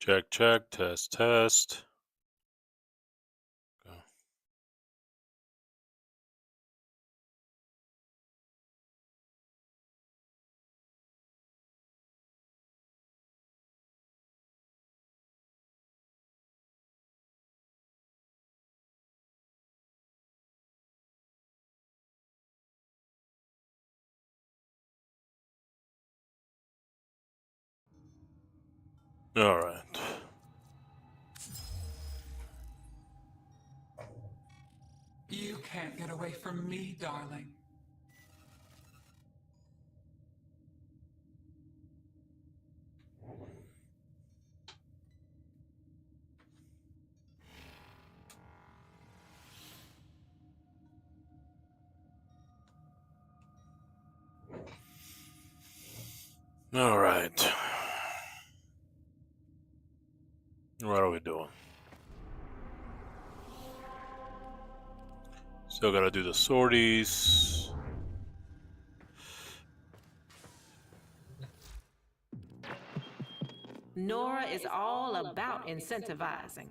Check, check, test, test. Go. All right. You can't get away from me, darling. All right. What are we doing? Still gotta do the sorties. Nora is all about incentivizing.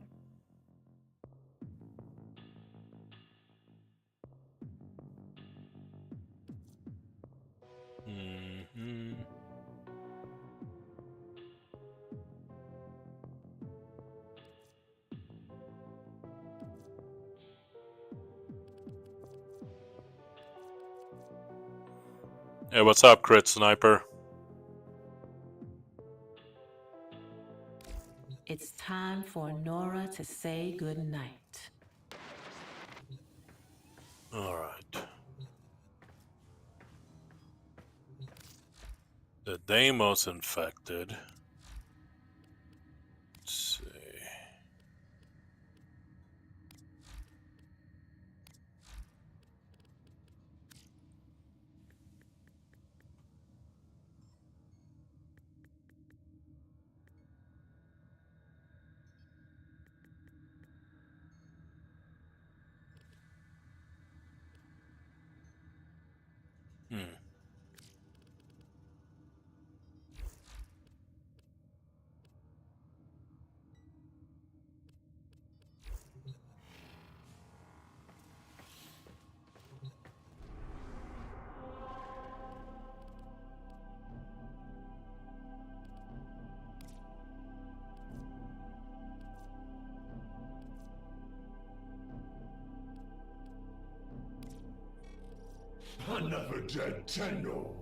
Mm-hmm. Hey, what's up, Crit Sniper? It's time for Nora to say goodnight. All right. The Deimos infected. Let's see. Hmm. Another dead Tenno.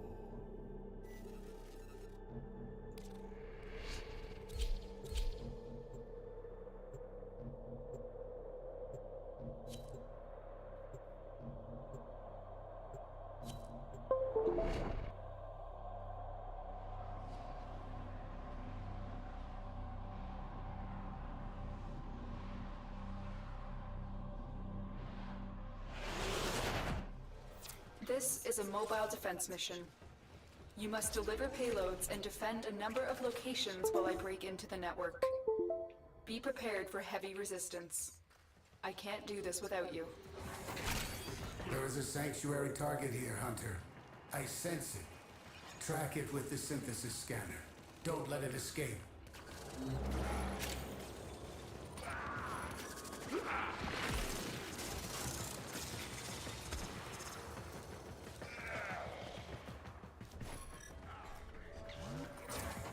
This is a mobile defense mission. You must deliver payloads and defend a number of locations while I break into the network. Be prepared for heavy resistance. I can't do this without you. There is a sanctuary target here, Hunter. I sense it. Track it with the synthesis scanner. Don't let it escape.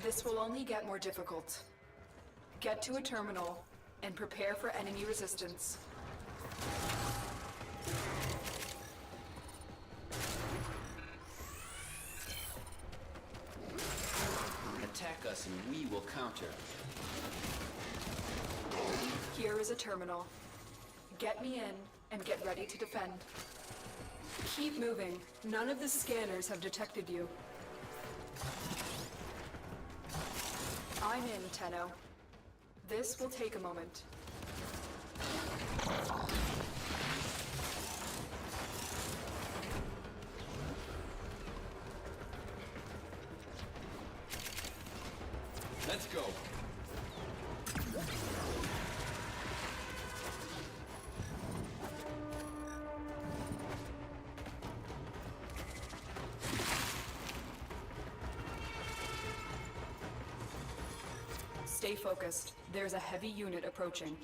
This will only get more difficult. Get to a terminal and prepare for enemy resistance. Attack us and we will counter. Here is a terminal. Get me in and get ready to defend. Keep moving. None of the scanners have detected you. I'm in, Tenno. This will take a moment. Let's go. Stay focused. There's a heavy unit approaching.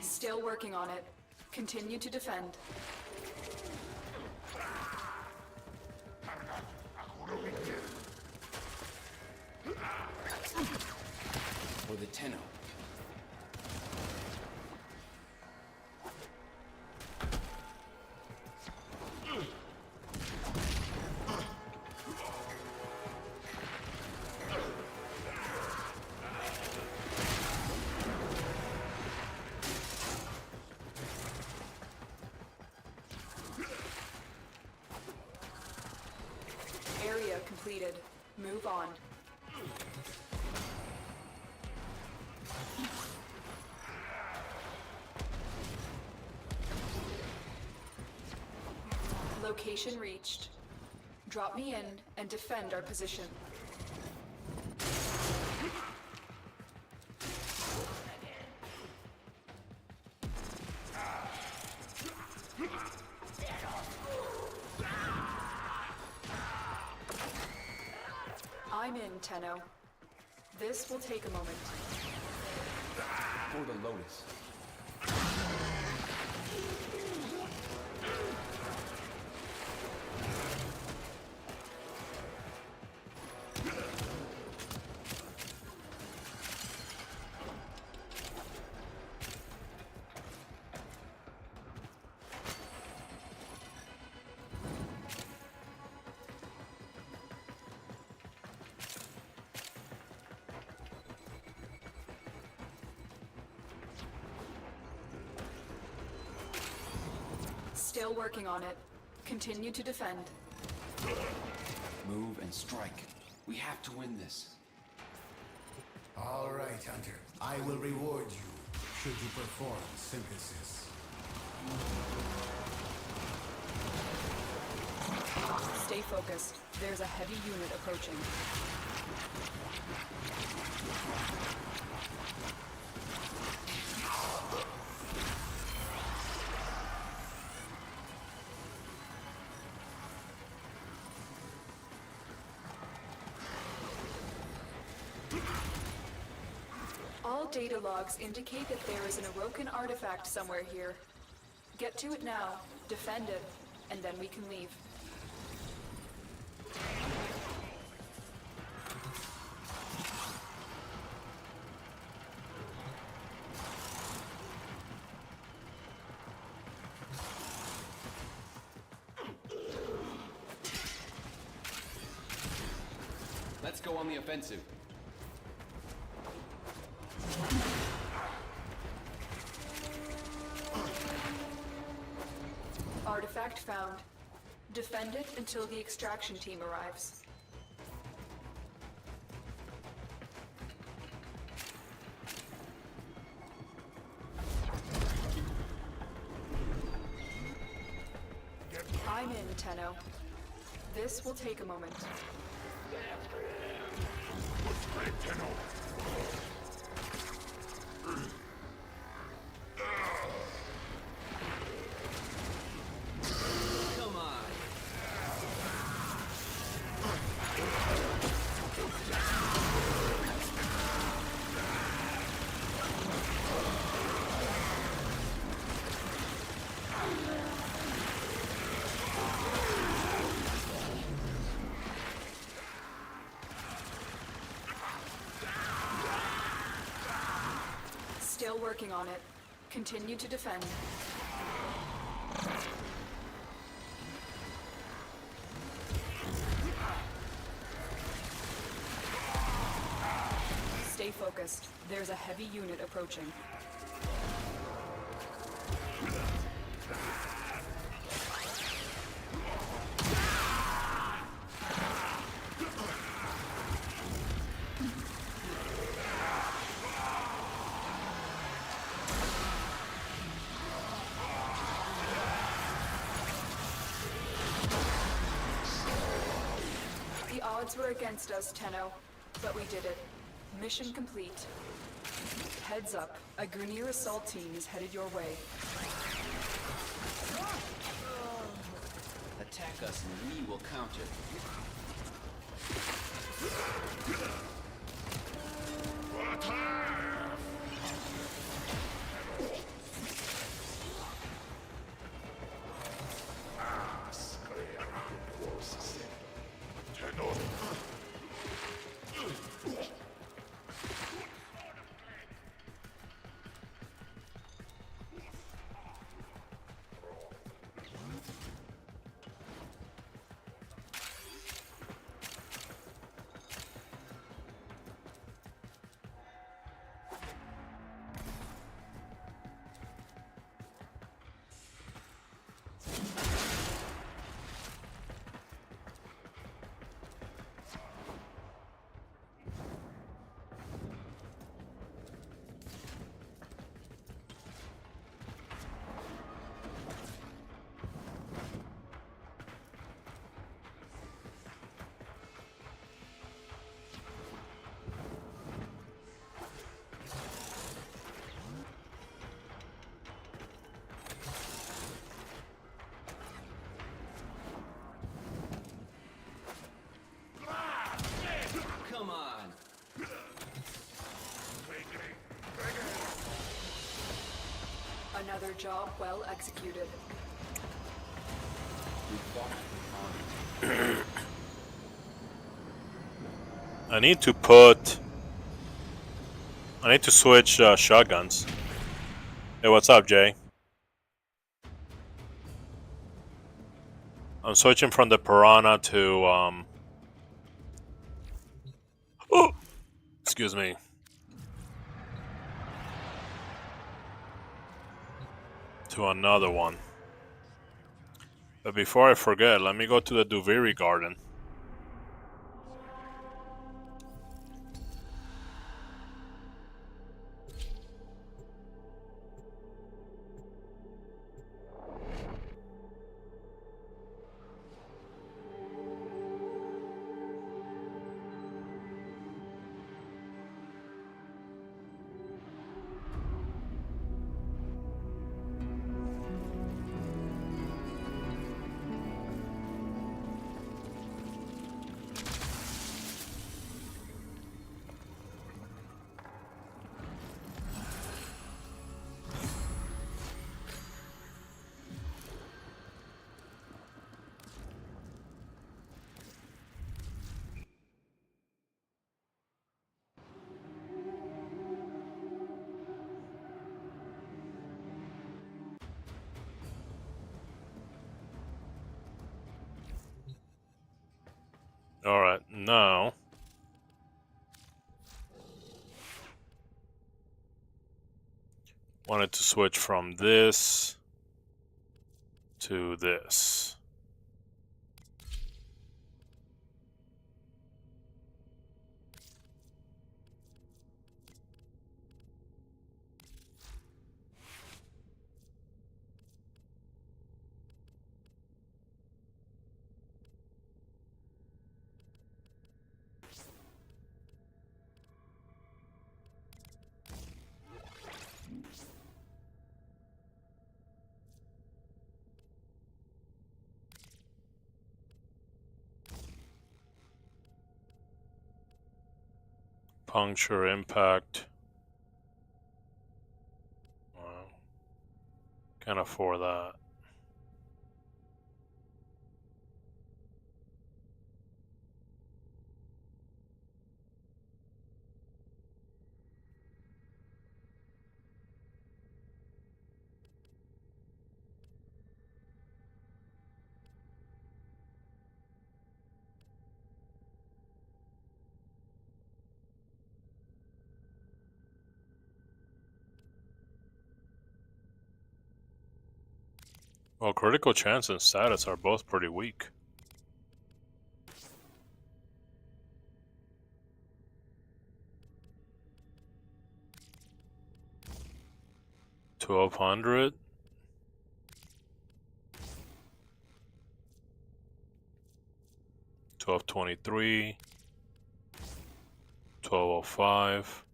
Still working on it. Continue to defend. For the Tenno. Area completed. Move on. Location reached. Drop me in and defend our position. I'm in, Tenno. This will take a moment. For the Lotus. Still working on it. Continue to defend. Move and strike. We have to win this. All right, Hunter. I will reward you should you perform synthesis. Stay focused. There's a heavy unit approaching. All data logs indicate that there is an Orokin artifact somewhere here. Get to it now, defend it, and then we can leave. Let's go on the offensive. Artifact found. Defend it until the extraction team arrives. I'm in, Tenno. This will take a moment. Come on. Still working on it. Continue to defend. Stay focused. There's a heavy unit approaching. The odds were against us, Tenno, but we did it. Mission complete. Heads up, a Grineer assault team is headed your way. Attack us and we will counter. What Another job well executed. We fought with honor. I need to switch shotguns. Hey, what's up, Jay? I'm switching from the Piranha to oh, excuse me. To another one. But before I forget, let me go to the Duviri Garden. Alright, now wanted to switch from this to this. Puncture, impact. Wow. Can't afford that. Well, critical chance and status are both pretty weak. $1,200. 1223. 1205.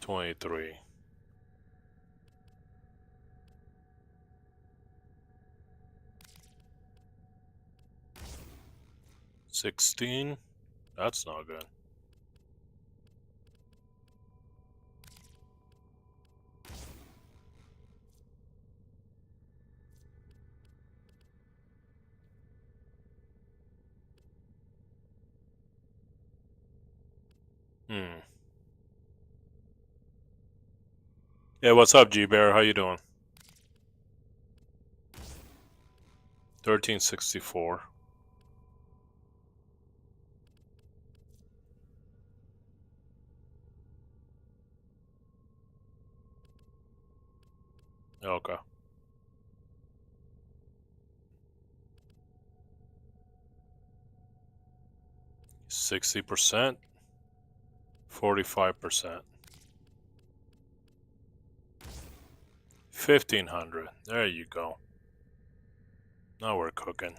23. $16. That's not good. Yeah, what's up, G-Bear? How you doing? 1364. Okay. 60%. 45%. 1,500. There you go. Now we're cooking.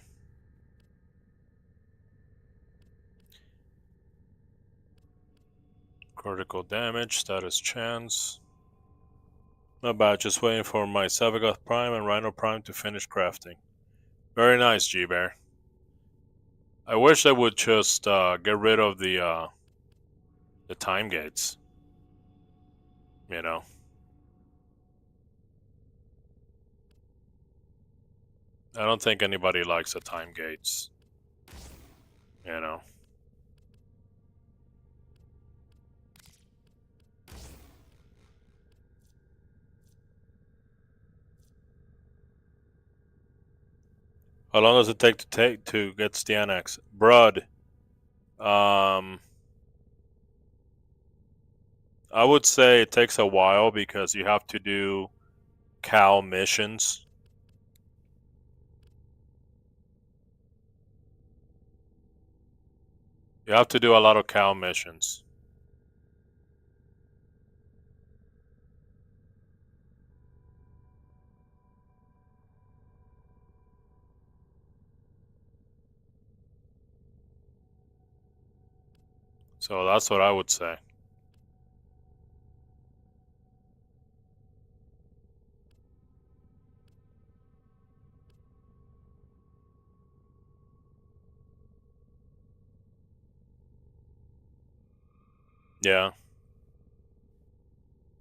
Critical damage, status chance. Not bad, just waiting for my Savagoth Prime and Rhino Prime to finish crafting. Very nice, G-Bear. I wish I would just get rid of the time gates. You know. I don't think anybody likes the time gates. You know. How long does it take to get Stianex? Brud. I would say it takes a while because you have to do Cal missions. You have to do a lot of Cal missions. So that's what I would say. Yeah.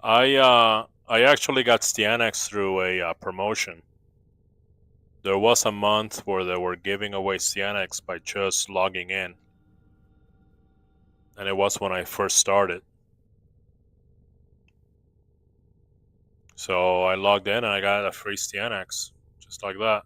I actually got Stianex through a promotion. There was a month where they were giving away Stianex by just logging in. And it was when I first started. So I logged in and I got a free Stianex. Just like that.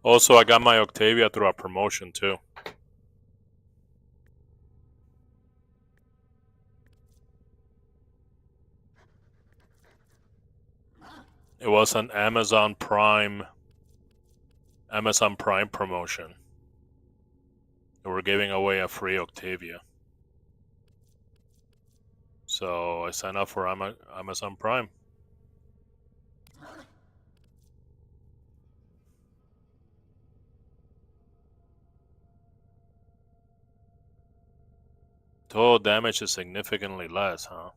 Also, I got my Octavia through a promotion too. It was an Amazon Prime promotion. They were giving away a free Octavia. So I signed up for Amazon Prime. Total damage is significantly less, huh?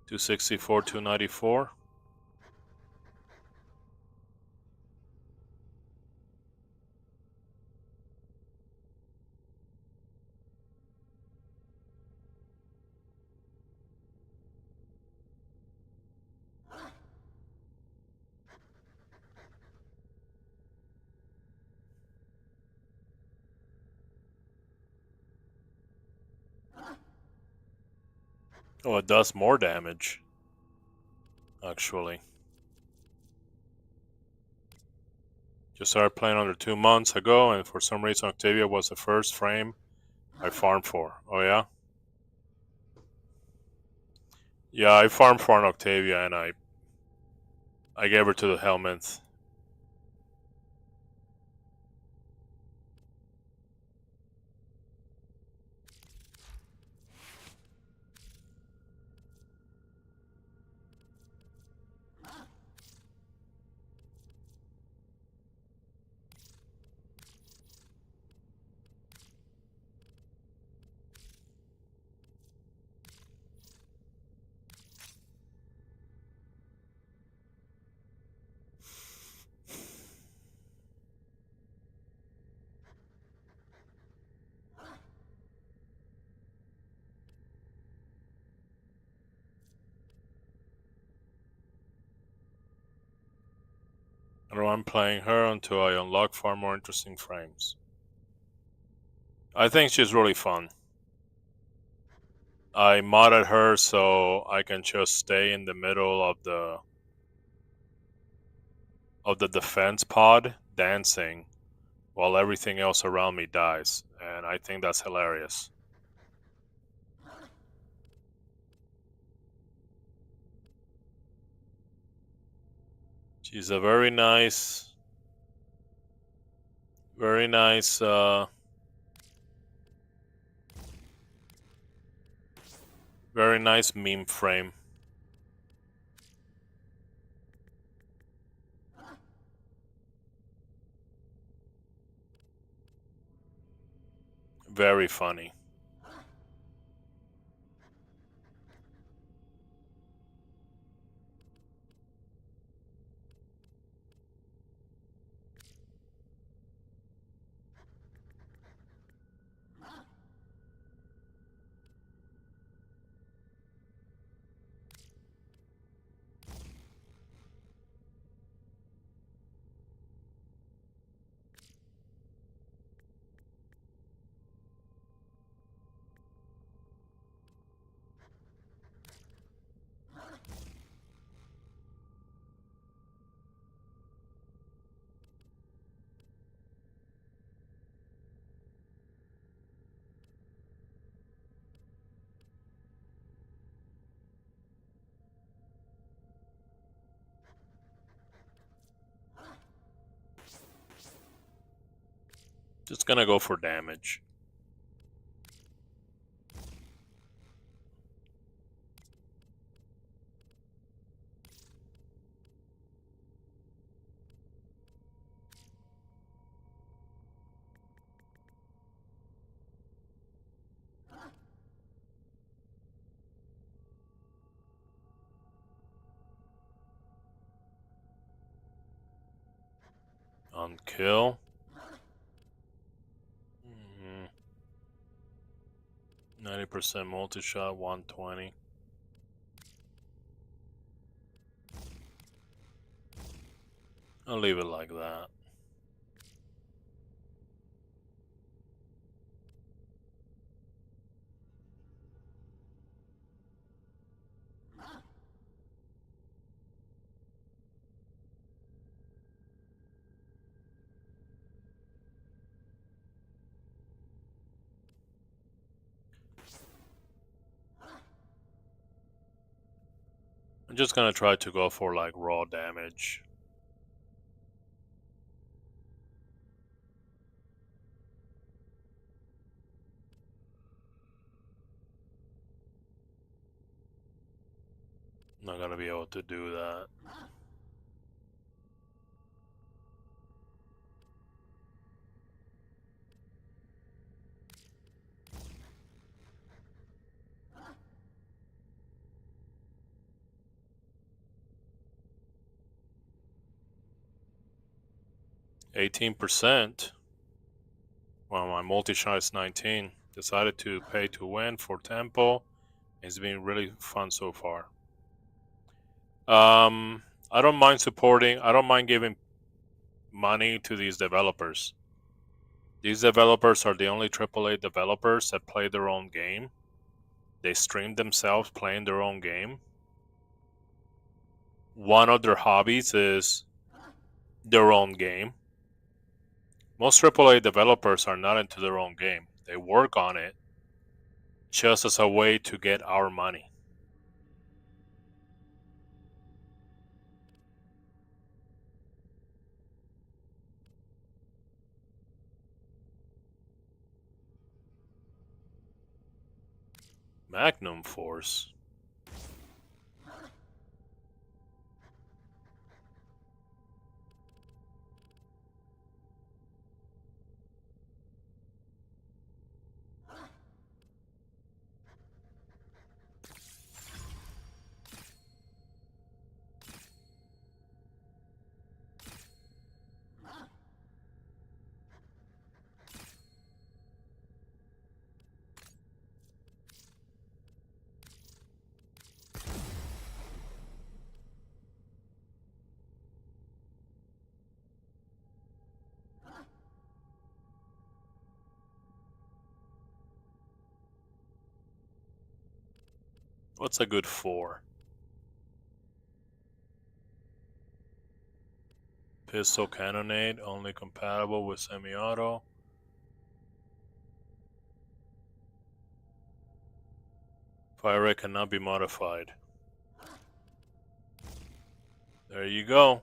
$264, $294. Oh, it does more damage, actually. Just started playing under 2 months ago, and for some reason Octavia was the first frame I farmed for. Oh yeah? Yeah, I farmed for an Octavia, and I gave her to the Helminth. And I'm playing her until I unlock far more interesting frames. I think she's really fun. I modded her so I can just stay in the middle of the defense pod dancing while everything else around me dies, and I think that's hilarious. She's a very nice, very nice, very nice meme frame. Very funny. Just gonna go for damage. On kill. 90% multi-shot, 120. I'll leave it like that. I'm just gonna try to go for like raw damage. Not gonna be able to do that. %. Well, my multi-shot is 19. Decided to pay to win for tempo. It's been really fun so far. I don't mind supporting. I don't mind giving money to these developers. These developers are the only AAA developers that play their own game. They stream themselves playing their own game. One of their hobbies is their own game. Most AAA developers are not into their own game. They work on it just as a way to get our money. Magnum Force. What's a good 4? Pistol Cannonade, only compatible with semi-auto. Fire rate cannot be modified. There you go.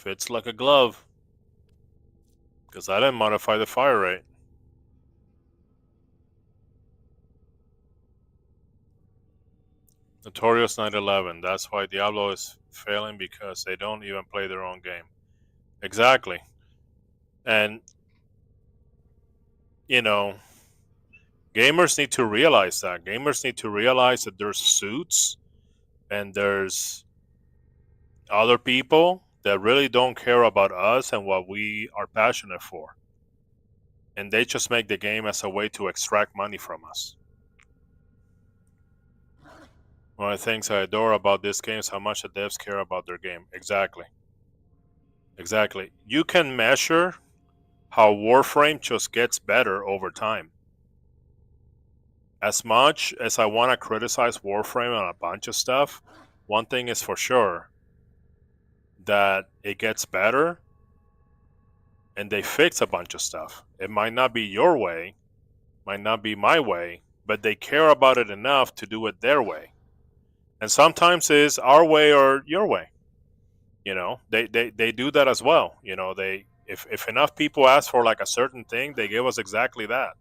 Fits like a glove. Because I didn't modify the fire rate. Notorious 911. That's why Diablo is failing, because they don't even play their own game. Exactly. And, you know, gamers need to realize that. Gamers need to realize that there's suits and there's other people that really don't care about us and what we are passionate for. And they just make the game as a way to extract money from us. One of the things I adore about this game is how much the devs care about their game. Exactly. Exactly. You can measure how Warframe just gets better over time. As much as I want to criticize Warframe on a bunch of stuff, one thing is for sure, that it gets better and they fix a bunch of stuff. It might not be your way, might not be my way, but they care about it enough to do it their way. And sometimes it's our way or your way. You know, they do that as well. You know, they if enough people ask for like a certain thing, they give us exactly that.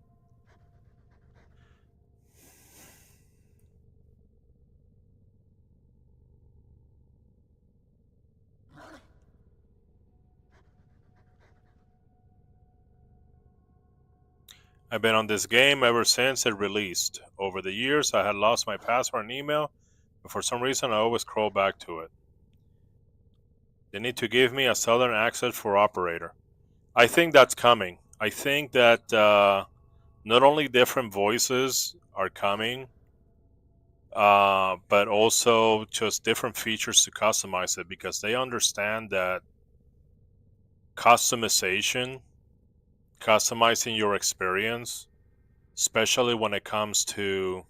I've been on this game ever since it released. Over the years, I had lost my password and email, but for some reason, I always crawl back to it. They need to give me a southern accent for operator. I think that's coming. I think that not only different voices are coming, but also just different features to customize it, because they understand that customizing your experience, especially when it comes to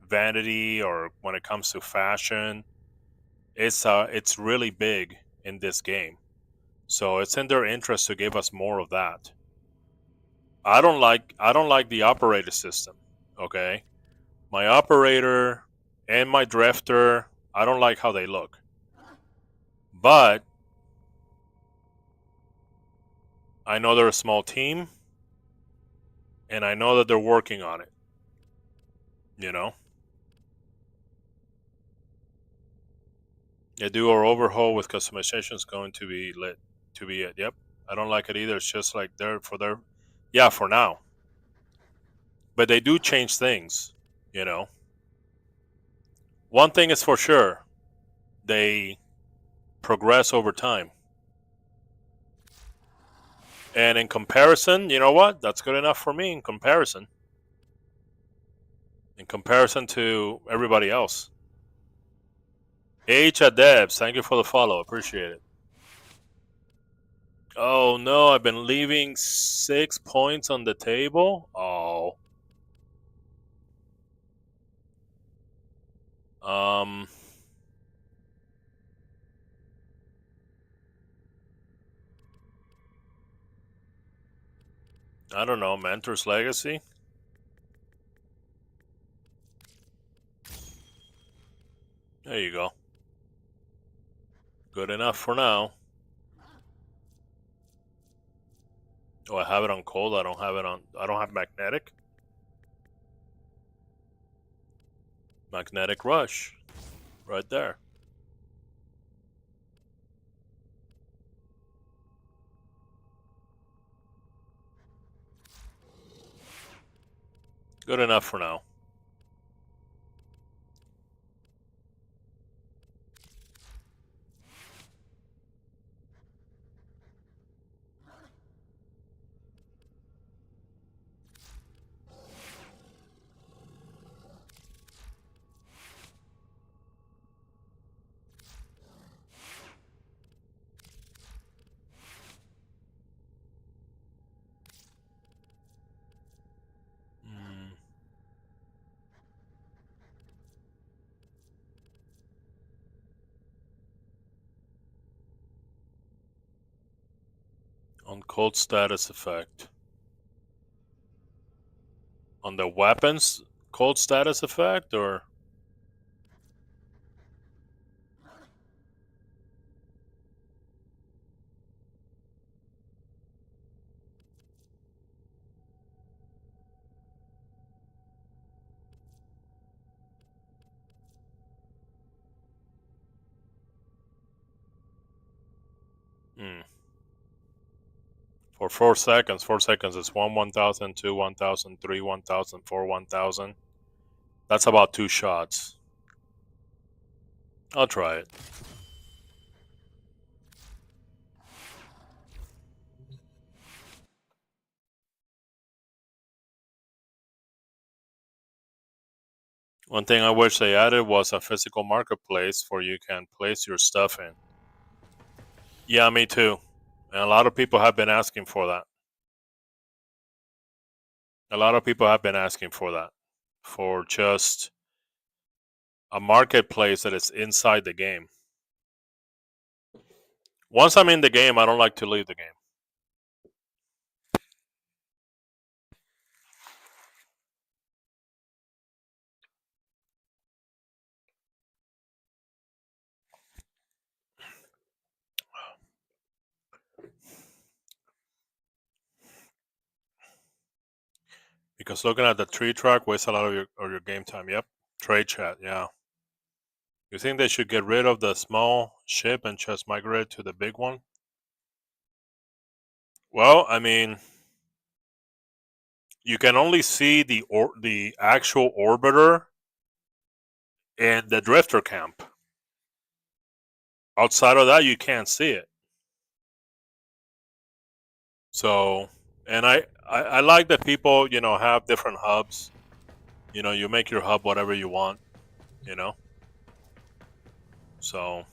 vanity or when it comes to fashion, it's really big in this game. So it's in their interest to give us more of that. I don't like the operator system. Okay, my operator and my drifter, I don't like how they look. But I know they're a small team, and I know that they're working on it. You know, a do or overhaul with customization is going to be lit. To be it. Yep, I don't like it either. It's just like yeah, for now. But they do change things. You know, one thing is for sure, they progress over time. And in comparison, you know what? That's good enough for me in comparison. In comparison to everybody else. H at Debs, thank you for the follow. Appreciate it. Oh no, I've been leaving 6 points on the table. Oh. I don't know, Mentor's Legacy? There you go. Good enough for now. Oh, I have it on cold. I don't have magnetic. Magnetic Rush. Right there. Good enough for now. On cold status effect. On the weapons cold status effect, or Hmm. For 4 seconds. 4 seconds is 1 1000, 2 1000, 3 1000, 4 1000. That's about 2 shots. I'll try it. One thing I wish they added was a physical marketplace where you can place your stuff in. Yeah, me too. And a lot of people have been asking for that. A lot of people have been asking for that. For just a marketplace that is inside the game. Once I'm in the game, I don't like to leave the game. Because looking at the tree track wastes a lot of your game time. Yep. Trade chat, yeah. You think they should get rid of the small ship and just migrate to the big one? Well, I mean, you can only see the actual orbiter in the drifter camp. Outside of that, you can't see it. So, and I like that people, have different hubs. You make your hub whatever you want, you know? So,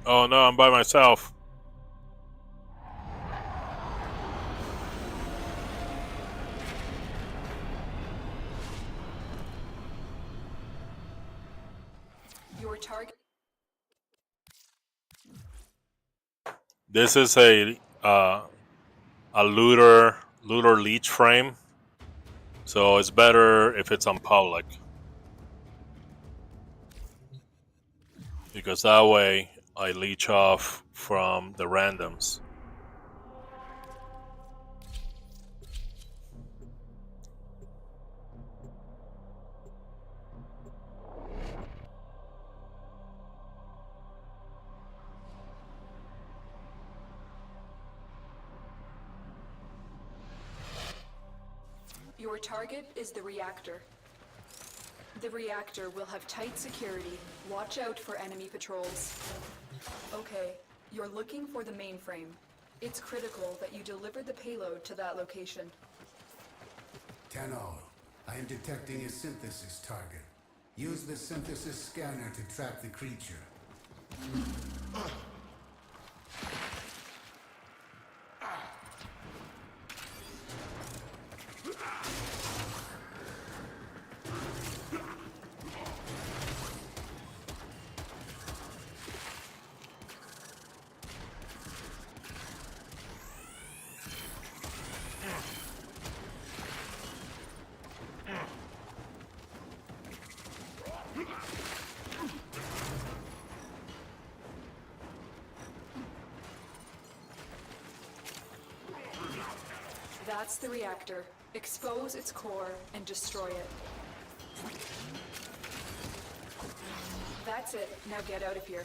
oh no, I'm by myself. Your target. This is a looter leech frame, so it's better if it's on public, because that way I leech off from the randoms. Your target is the reactor. The reactor will have tight security. Watch out for enemy patrols. Okay, you're looking for the mainframe. It's critical that you deliver the payload to that location. 10-0. I am detecting a synthesis target. Use the synthesis scanner to track the creature. That's the reactor. Expose its core and destroy it. That's it. Now get out of here.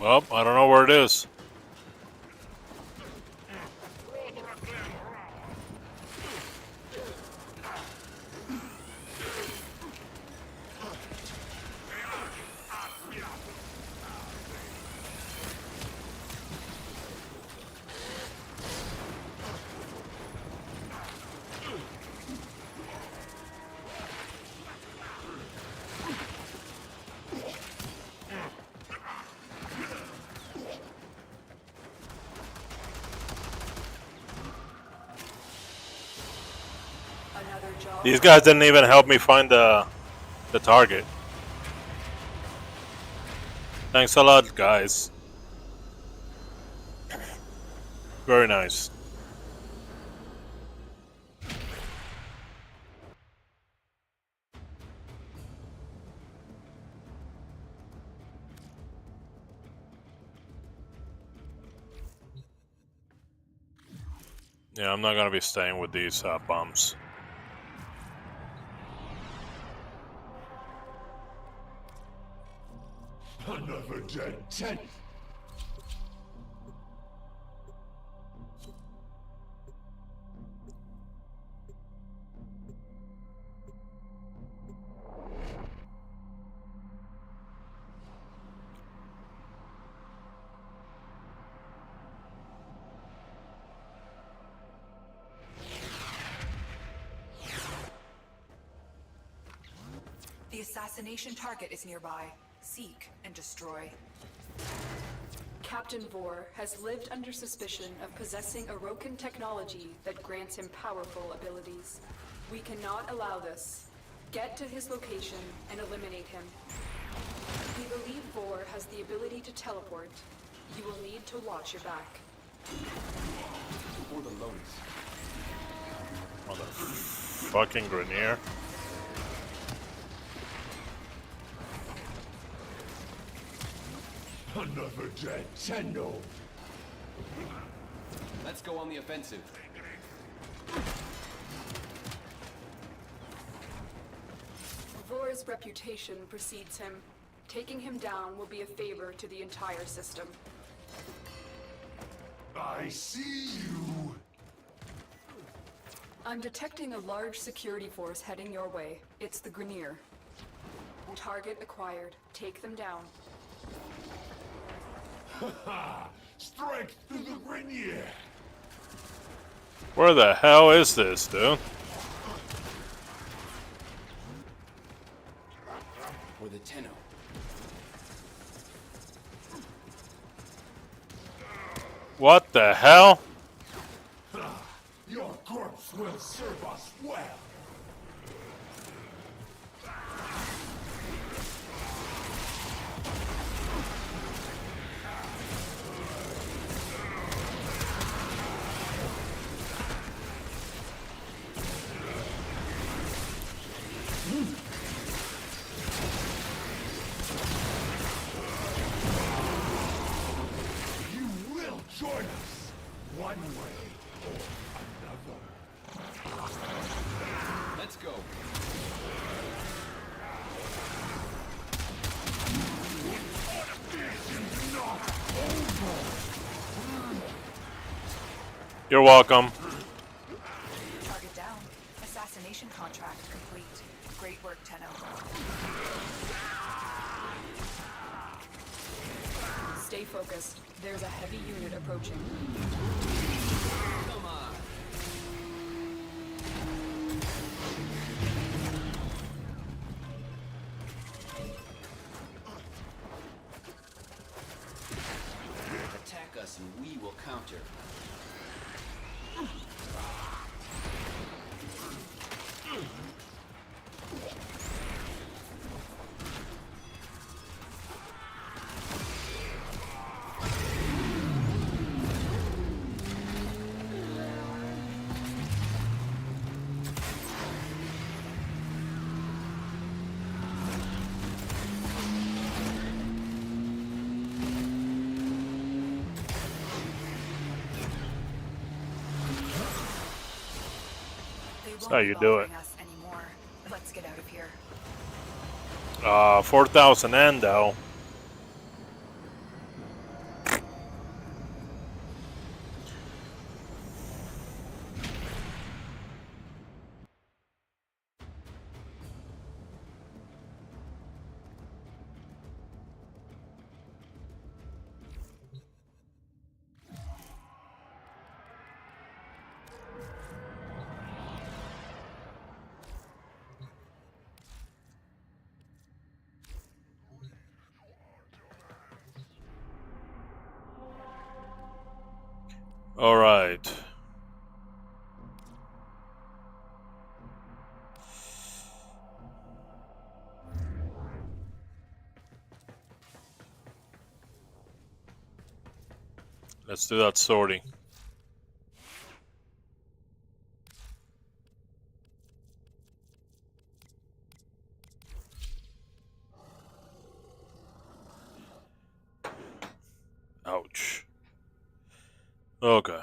Well, I don't know where it is. Another job. These guys didn't even help me find the target. Thanks a lot, guys. Very nice. Yeah, I'm not gonna be staying with these bombs. Another dead Tenno. The assassination target is nearby. Seek and destroy. Captain Vor has lived under suspicion of possessing Orokin technology that grants him powerful abilities. We cannot allow this. Get to his location and eliminate him. We believe Vor has the ability to teleport. You will need to watch your back. For the Lotus. Motherfucking Grenier. Another dead Tenno. Let's go on the offensive. Vor's reputation precedes him. Taking him down will be a favor to the entire system. I see you. I'm detecting a large security force heading your way. It's the Grenier. Target acquired. Take them down. Strike through the Grenier. Where the hell is this, dude? For the Tenno. What the hell? Your corpse will serve us well. Join us, one way or another. Let's go. You're welcome. Target down. Assassination contract complete. Great work, Tenno. Stay focused. There's a heavy unit approaching. Come on. Attack us and we will counter. That's how you do it. Us anymore. Let's get out of here. 4,000 endo. Alright. Let's do that sorting. Ouch. Okay.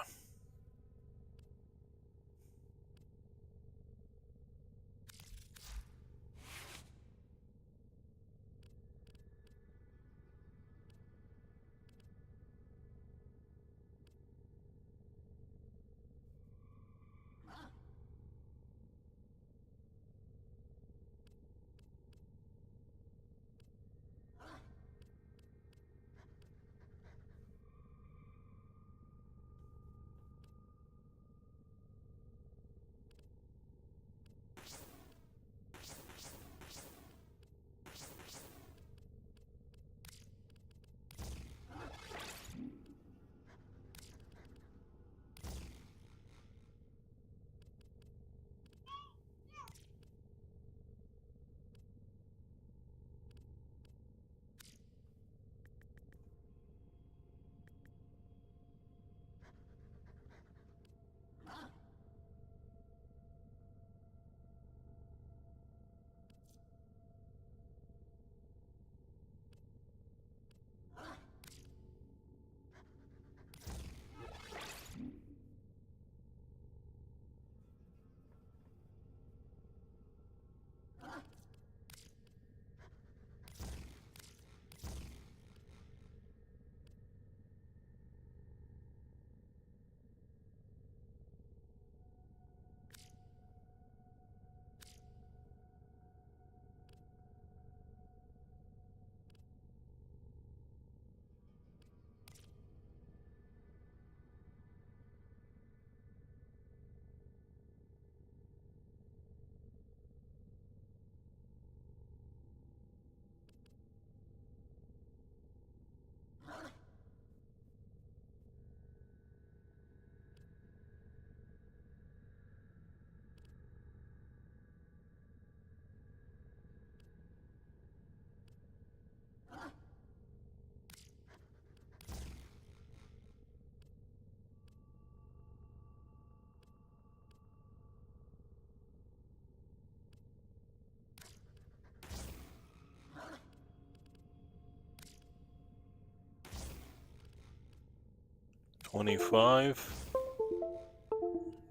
$25.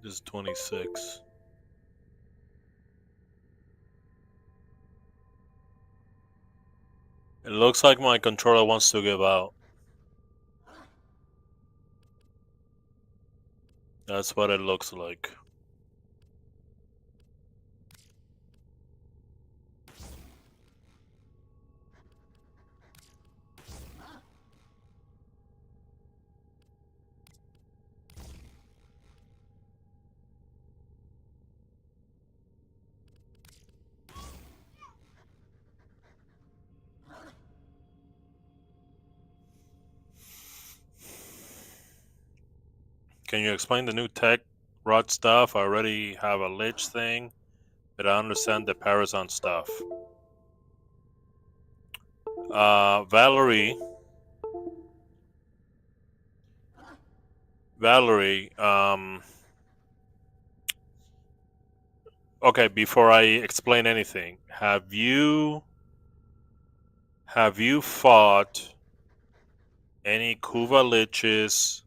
This is 26. It looks like my controller wants to give out. That's what it looks like. Can you explain the new tech rod stuff? I already have a lich thing, but I understand the Parazon stuff. Valerie, okay, before I explain anything, have you fought any Kuva liches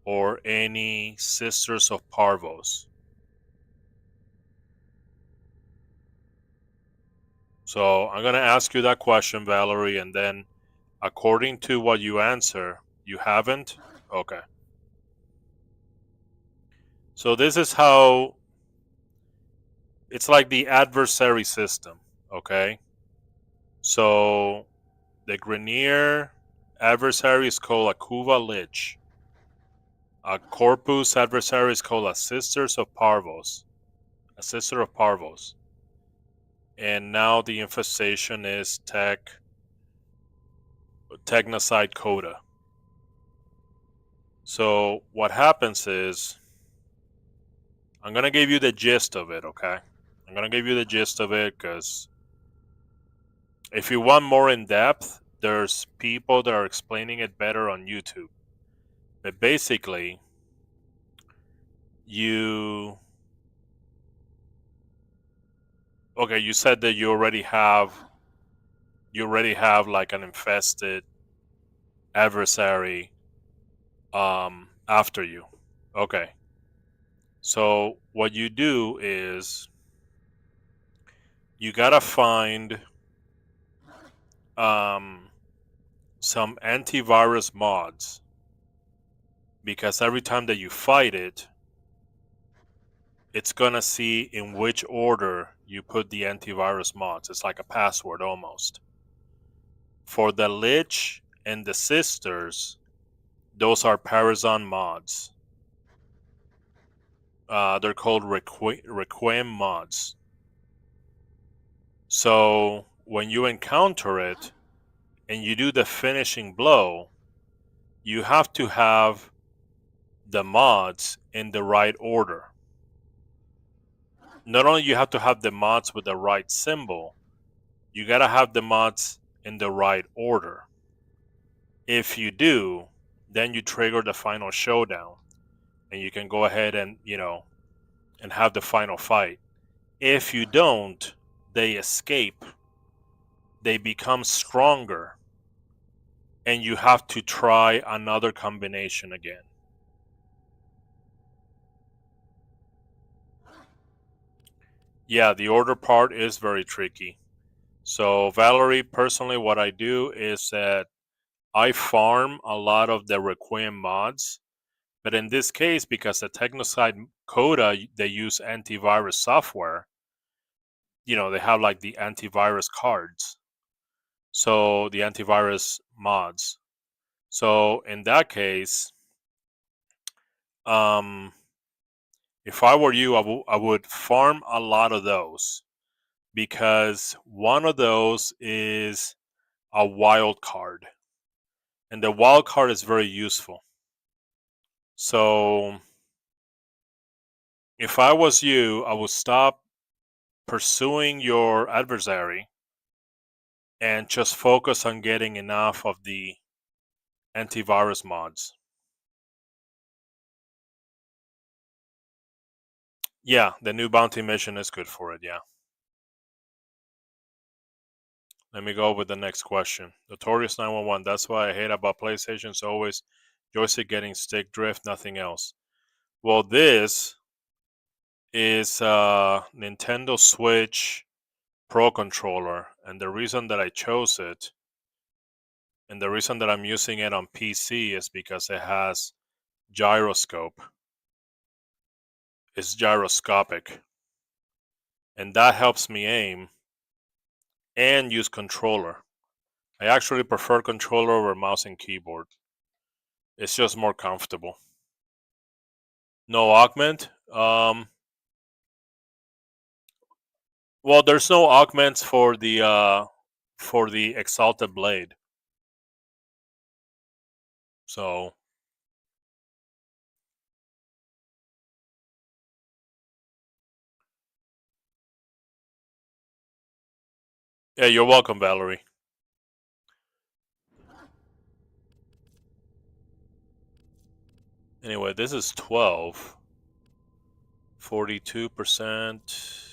or any Sisters of Parvos? So I'm gonna ask you that question, Valerie, and then according to what you answer, you haven't? Okay. So this is how it's like the adversary system, okay? So the Grenier adversary is called a Kuva Lich. A Corpus adversary is called a Sisters of Parvos. A Sister of Parvos. And now the infestation is Technocide Coda. So what happens is, I'm gonna give you the gist of it, okay? I'm gonna give you the gist of it because if you want more in depth, there's people that are explaining it better on YouTube. But basically, you said that you already have like an infested adversary after you. Okay. So what you do is you gotta find some antivirus mods, because every time that you fight it, it's gonna see in which order you put the antivirus mods. It's like a password almost. For the Lich and the Sisters, those are Parazon mods. They're called Requiem mods. So when you encounter it and you do the finishing blow, you have to have the mods in the right order. Not only you have to have the mods with the right symbol, you gotta have the mods in the right order. If you do, then you trigger the final showdown, and you can go ahead and and have the final fight. If you don't, they escape, they become stronger, and you have to try another combination again. Yeah, the order part is very tricky. So Valerie, personally, what I do is that I farm a lot of the Requiem mods, but in this case, because the Technoside Coda, they use antivirus software, they have like the antivirus cards. So the antivirus mods. So in that case, if I were you, I would farm a lot of those, because one of those is a wild card, and the wild card is very useful. So if I was you, I would stop pursuing your adversary and just focus on getting enough of the antivirus mods. Yeah, the new bounty mission is good for it, yeah. Let me go with the next question. Notorious 911, that's what I hate about PlayStation's always joystick getting stick drift, nothing else. Well, this is a Nintendo Switch Pro controller, and the reason that I chose it and the reason that I'm using it on PC is because it has gyroscope. It's gyroscopic, and that helps me aim and use controller. I actually prefer controller over mouse and keyboard. It's just more comfortable. No augment. Well, there's no augments for the Exalted Blade. So yeah, you're welcome, Valerie. Anyway, this is 12. 42%.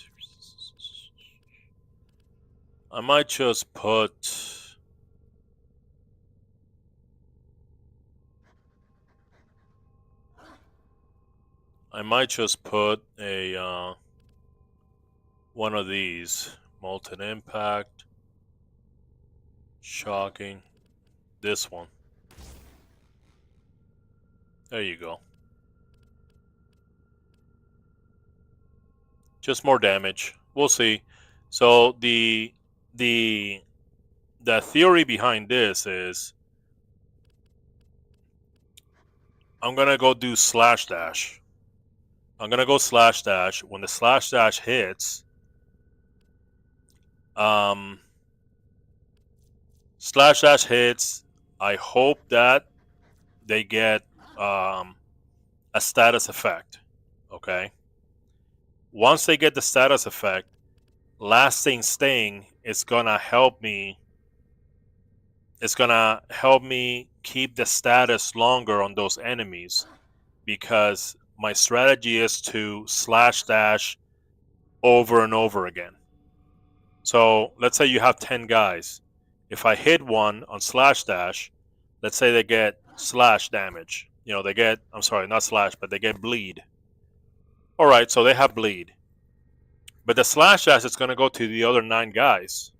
I might just put a one of these. Molten Impact. Shocking. This one. There you go. Just more damage. We'll see. So the theory behind this is I'm gonna go do slash dash. I'm gonna go slash dash. When the slash dash hits, slash dash hits. I hope that they get a status effect. Okay. Once they get the status effect, lasting staying is gonna help me. It's gonna help me keep the status longer on those enemies because my strategy is to slash dash over and over again. So let's say you have 10 guys. If I hit one on slash dash, let's say they get slash damage. You know, they get, I'm sorry, not slash, but they get bleed. All right, so they have bleed. But the slash dash is going to go to the other 9 guys.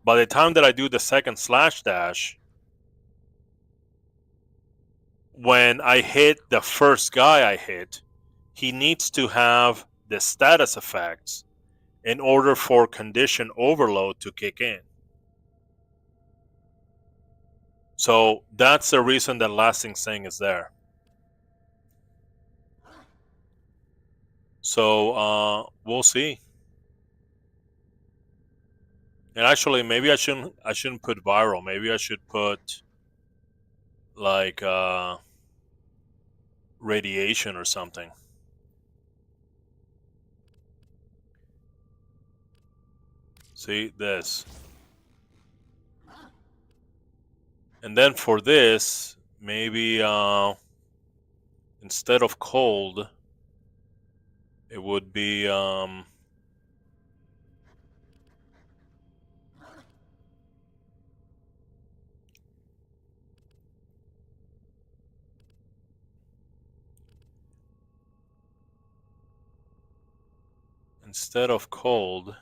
By the time that I do the second slash dash, when I hit the first guy I hit, he needs to have the status effects in order for condition overload to kick in. So that's the reason that lasting staying is there. So we'll see. And actually, maybe I shouldn't put viral. Maybe I should put like radiation or something. See this. And then for this, maybe instead of cold, it would be instead of cold.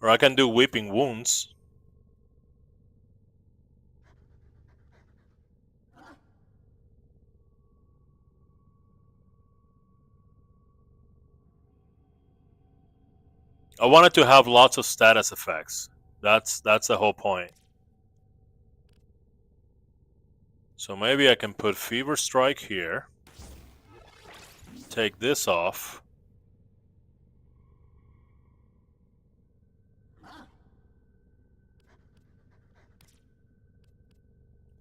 Or I can do weeping wounds. I wanted to have lots of status effects. That's the whole point. So maybe I can put Fever Strike here. Take this off.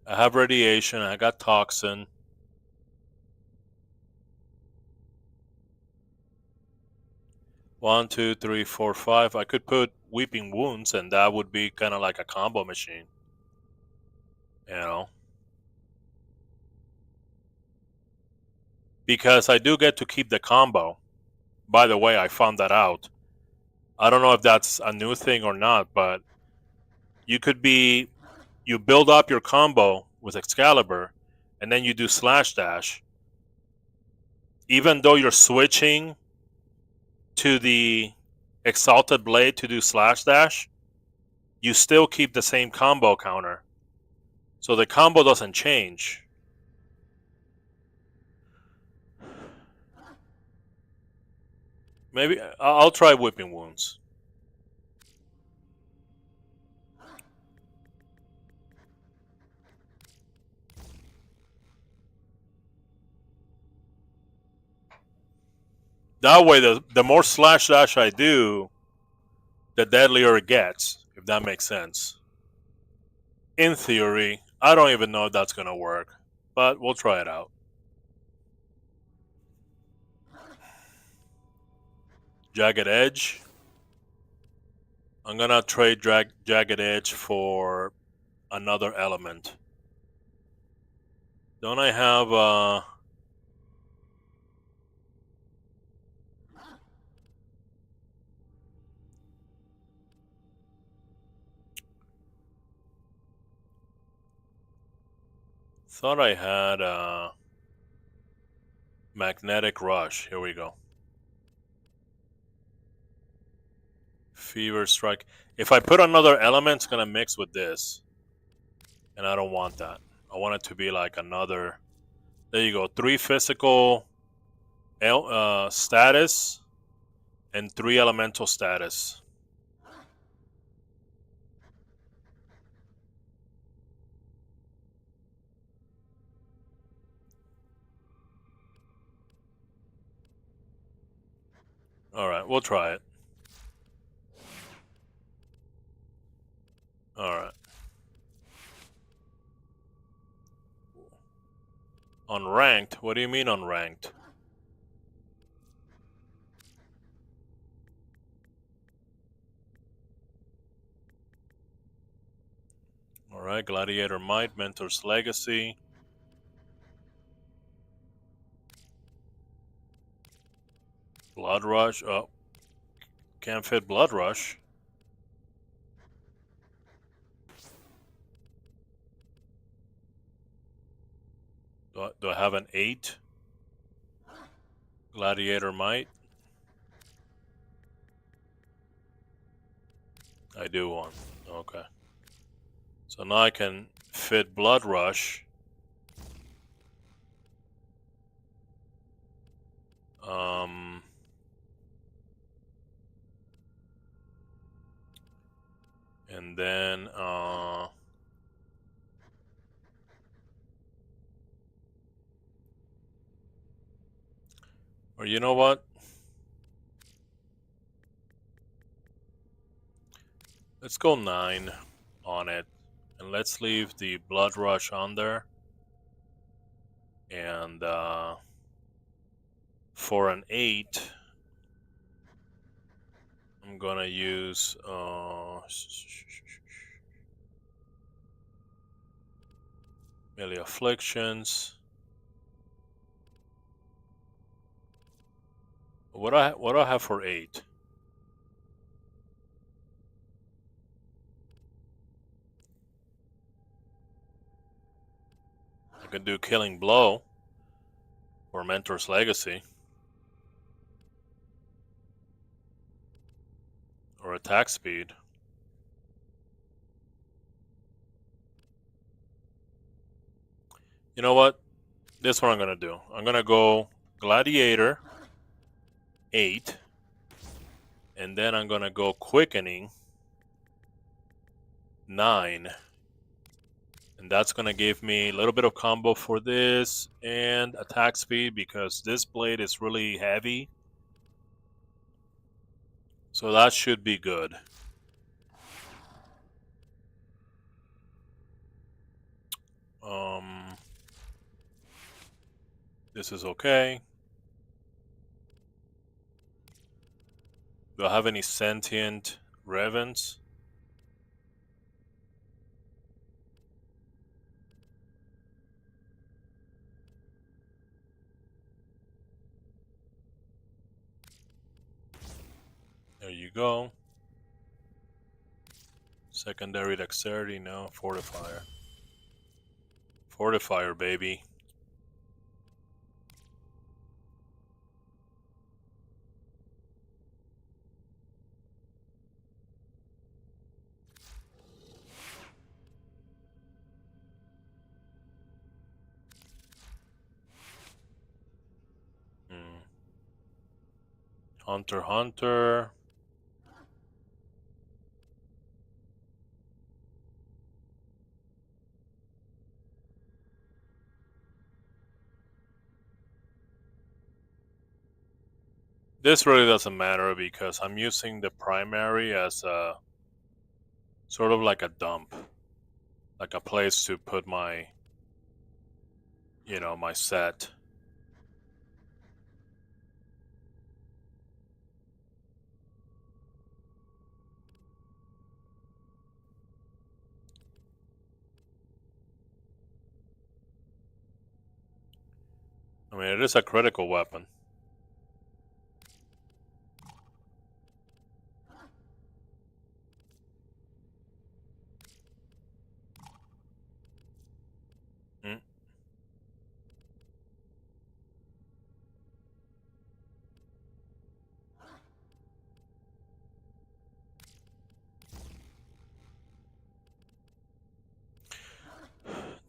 I have radiation, I got toxin. One, two, three, four, five. I could put Weeping Wounds and that would be kind of like a combo machine. You know? Because I do get to keep the combo. By the way, I found that out. I don't know if that's a new thing or not, but you build up your combo with Excalibur and then you do slash dash. Even though you're switching to the Exalted Blade to do slash dash, you still keep the same combo counter. So the combo doesn't change. Maybe I'll try Whipping Wounds. That way, the more slash dash I do, the deadlier it gets, if that makes sense. In theory, I don't even know if that's going to work, but we'll try it out. Jagged Edge. I'm going to trade Jagged Edge for another element. Don't I have... Thought I had Magnetic Rush. Here we go. Fever Strike. If I put another element, it's gonna mix with this. And I don't want that. I want it to be like another... There you go. 3 physical status and 3 elemental status. Alright, we'll try it. Alright. Unranked? What do you mean unranked? Alright, Gladiator Might, Mentor's Legacy. Blood Rush. Oh. Can't fit Blood Rush. Do I have an 8? Gladiator Might? I do one. Okay. So now I can fit Blood Rush. And then or you know what? Let's go 9 on it. And let's leave the Blood Rush on there. And for an 8, I'm gonna use Melee Afflictions. What do I have for 8? I can do Killing Blow or Mentor's Legacy or Attack Speed. You know what? This is what I'm gonna do. I'm gonna go Gladiator 8, and then I'm gonna go Quickening 9, and that's gonna give me a little bit of combo for this and attack speed because this blade is really heavy, so that should be good. This is okay. Do I have any sentient Revens? There you go. Secondary dexterity, no. Fortifier. Fortifier, baby. Hunter, Hunter. This really doesn't matter because I'm using the primary as a sort of like a dump, like a place to put my, you know, my set. I mean, it is a critical weapon.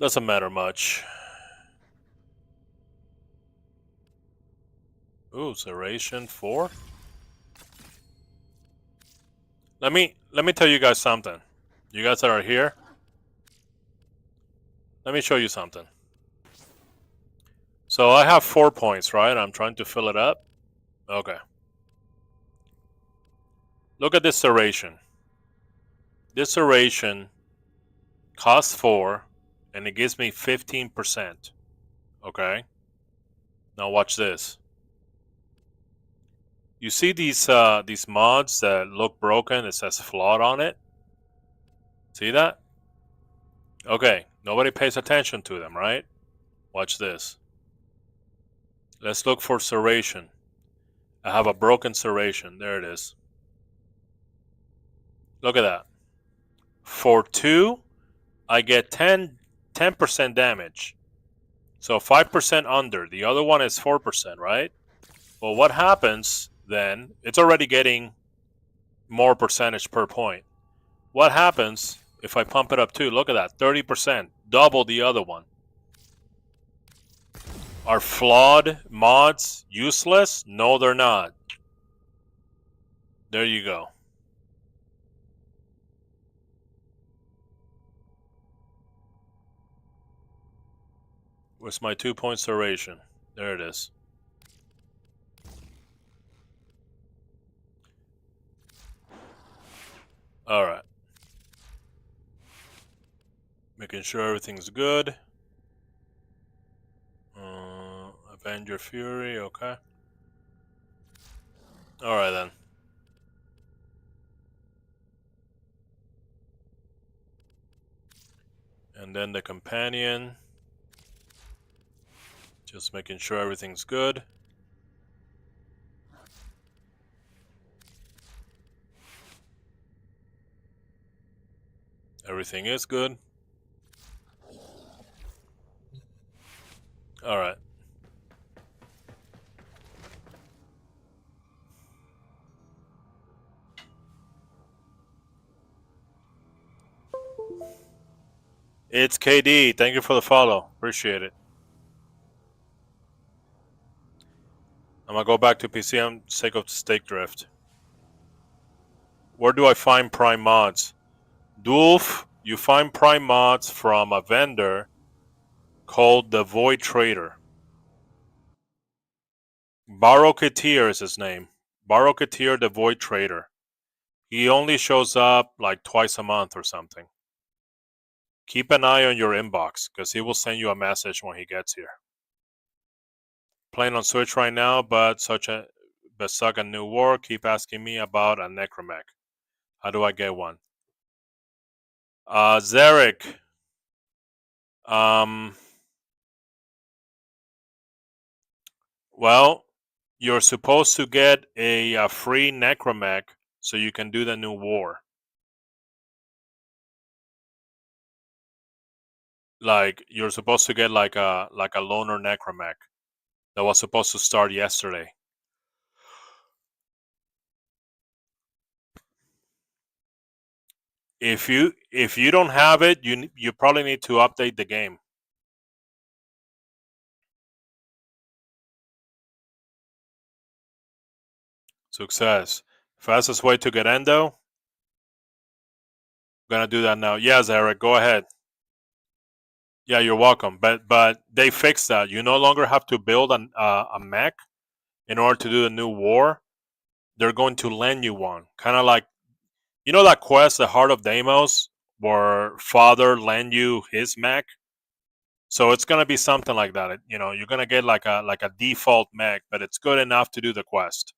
Doesn't matter much. Ooh, Serration 4? Let me tell you guys something. You guys that are here, let me show you something. So I have 4 points, right? I'm trying to fill it up. Okay. Look at this serration. This serration costs 4, and it gives me 15%. Okay? Now watch this. You see these mods that look broken? It says flawed on it. See that? Okay, nobody pays attention to them, right? Watch this. Let's look for serration. I have a broken serration. There it is. Look at that. For 2, I get 10% damage. So 5% under. The other one is 4%, right? Well, what happens then? It's already getting more percentage per point. What happens if I pump it up too? Look at that. 30%. Double the other one. Are flawed mods useless? No, they're not. There you go. Where's my 2-point serration? There it is. Alright. Making sure everything's good. Avenge your fury, okay. Alright then. And then the companion. Just making sure everything's good. Everything is good. Alright. It's KD. Thank you for the follow. Appreciate it. I'm gonna go back to PC on sake of Stake Drift. Where do I find Prime mods? Dulf, you find Prime mods from a vendor called the Void Trader. Baroketeer is his name. Baroketeer the Void Trader. He only shows up like twice a month or something. Keep an eye on your inbox because he will send you a message when he gets here. Playing on Switch right now, but suck a new war. Keep asking me about a necromech. How do I get one? Zarek. Well, you're supposed to get a free necromech so you can do the new war. Like you're supposed to get like a loner necromech that was supposed to start yesterday. If you don't have it, you probably need to update the game. Success. Fastest way to get endo. I'm gonna do that now. Yes, Eric, go ahead. Yeah, you're welcome. But they fixed that. You no longer have to build a mech in order to do the new war. They're going to lend you one. Kind of like, you know that quest, the Heart of Deimos, where Father lend you his mech. So it's gonna be something like that. You know, you're gonna get like a default mech, but it's good enough to do the quest.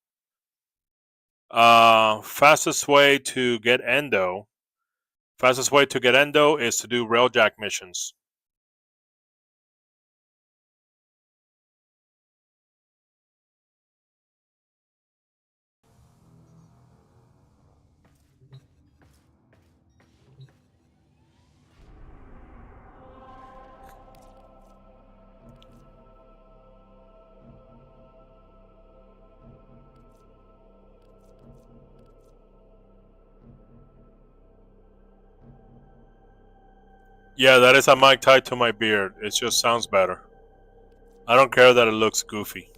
Fastest way to get endo. Fastest way to get endo is to do railjack missions. Yeah, that is a mic tied to my beard. It just sounds better. I don't care that it looks goofy.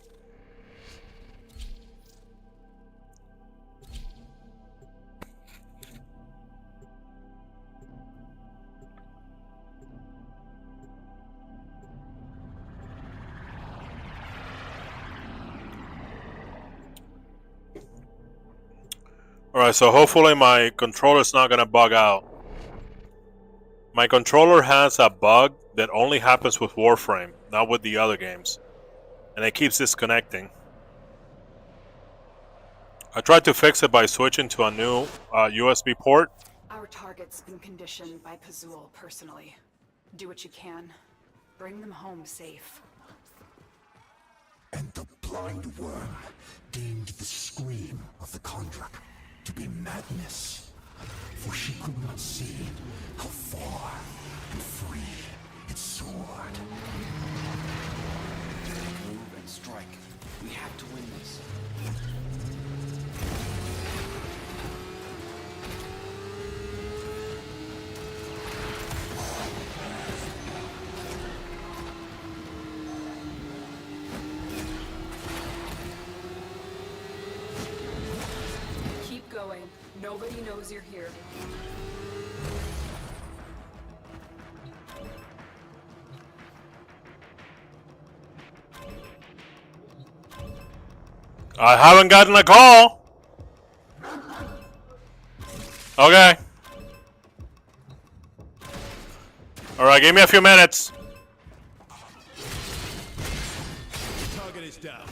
Alright, so hopefully my controller's not gonna bug out. My controller has a bug that only happens with Warframe, not with the other games. And it keeps disconnecting. I tried to fix it by switching to a new USB port. Our target's been conditioned by Pazul personally. Do what you can. Bring them home safe. And the blind worm deemed the scream of the Kondrak to be madness, for she could not see how far and free it soared. Move and strike. We have to win this. Keep going. Nobody knows you're here. I haven't gotten a call. Okay. Alright, give me a few minutes. Target is down.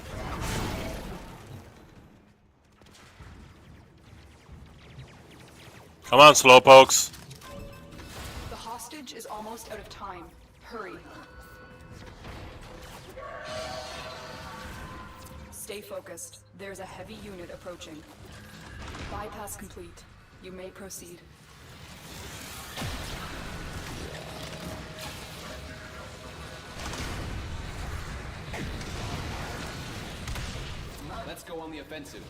Come on, slowpokes. The hostage is almost out of time. Hurry. Stay focused. There's a heavy unit approaching. Bypass complete. You may proceed. Let's go on the offensive.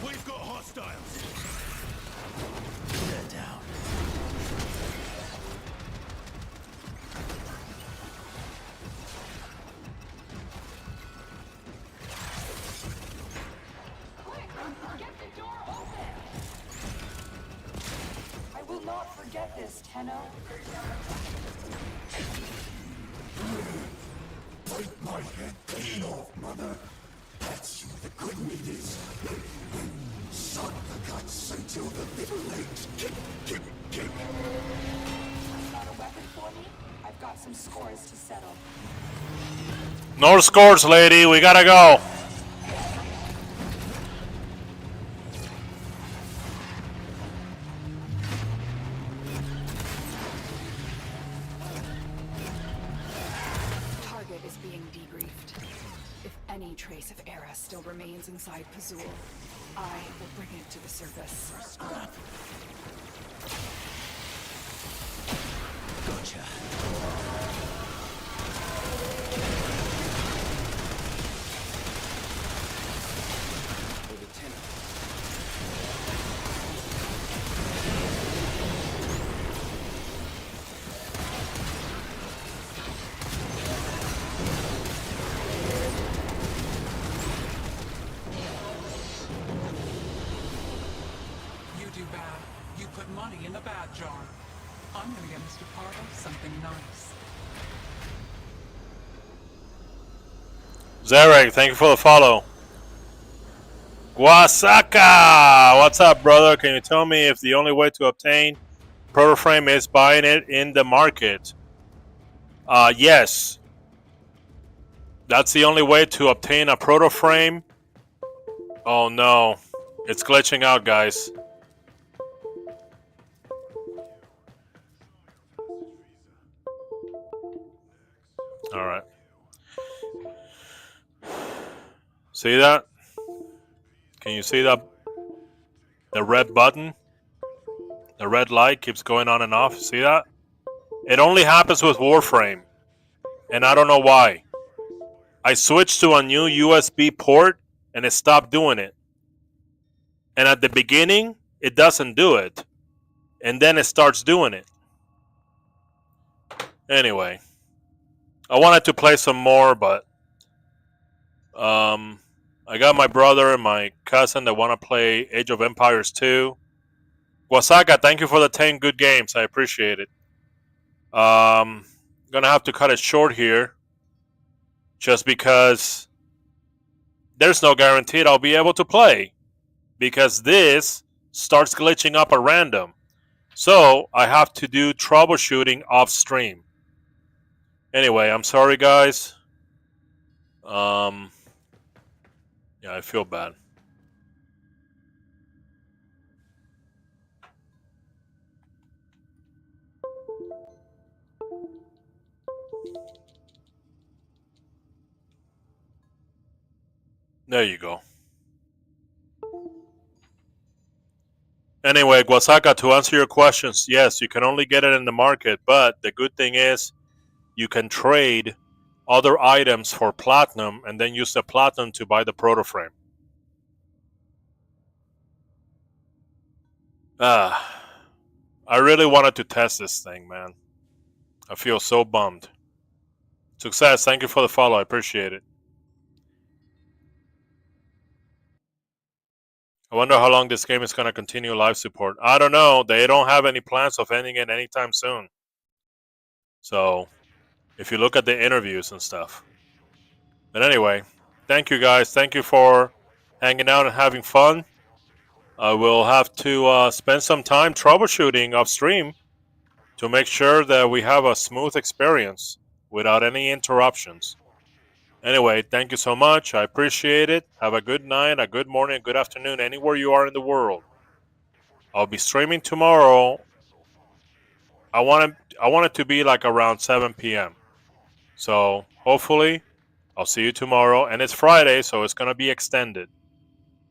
We've got hostiles. They're down. I will not forget this, Tenno. Break my head clean off, mother. That's you the good meat is. Suck the guts until the little legs kick. Not a weapon for me? I've got some scores to settle. No scores, lady. We gotta go. Target is being debriefed. If any trace of Era still remains inside Pazul, I will bring it to the surface. Gotcha. For the tenor. You do bad. You put money in the bad jar. I'm gonna get Mr. Pardo something nice. Zarek, thank you for the follow. Guasaka! What's up, brother? Can you tell me if the only way to obtain Protoframe is buying it in the market? Yes. That's the only way to obtain a Protoframe. Oh no. It's glitching out, guys. Alright. See that? Can you see that? The red button? The red light keeps going on and off. See that? It only happens with Warframe. And I don't know why. I switched to a new USB port and it stopped doing it. And at the beginning, it doesn't do it. And then it starts doing it. Anyway. I wanted to play some more, but I got my brother and my cousin that want to play Age of Empires 2. Wasaka, thank you for the 10 good games. I appreciate it. Gonna have to cut it short here. just because there's no guarantee I'll be able to play, because this starts glitching up at random. So I have to do troubleshooting off stream. Anyway, I'm sorry, guys. Yeah, I feel bad. There you go. Anyway, Guasaka, to answer your questions, yes, you can only get it in the market, but the good thing is you can trade other items for platinum and then use the platinum to buy the proto frame. I really wanted to test this thing, man. I feel so bummed. Success, thank you for the follow. I appreciate it. I wonder how long this game is going to continue live support. I don't know. They don't have any plans of ending it anytime soon. So, if you look at the interviews and stuff. But anyway, thank you guys. Thank you for hanging out and having fun. I will have to spend some time troubleshooting off stream to make sure that we have a smooth experience without any interruptions. Anyway, thank you so much. I appreciate it. Have a good night, a good morning, a good afternoon, anywhere you are in the world. I'll be streaming tomorrow. I want it to be like around 7 p.m. So hopefully I'll see you tomorrow. And it's Friday, so it's going to be extended.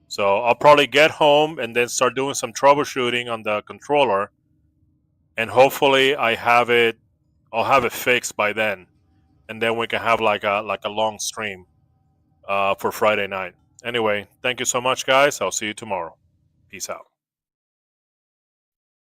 So I'll probably get home and then start doing some troubleshooting on the controller. And hopefully I'll have it fixed by then. And then we can have like a long stream for Friday night. Anyway, thank you so much, guys. I'll see you tomorrow. Peace out.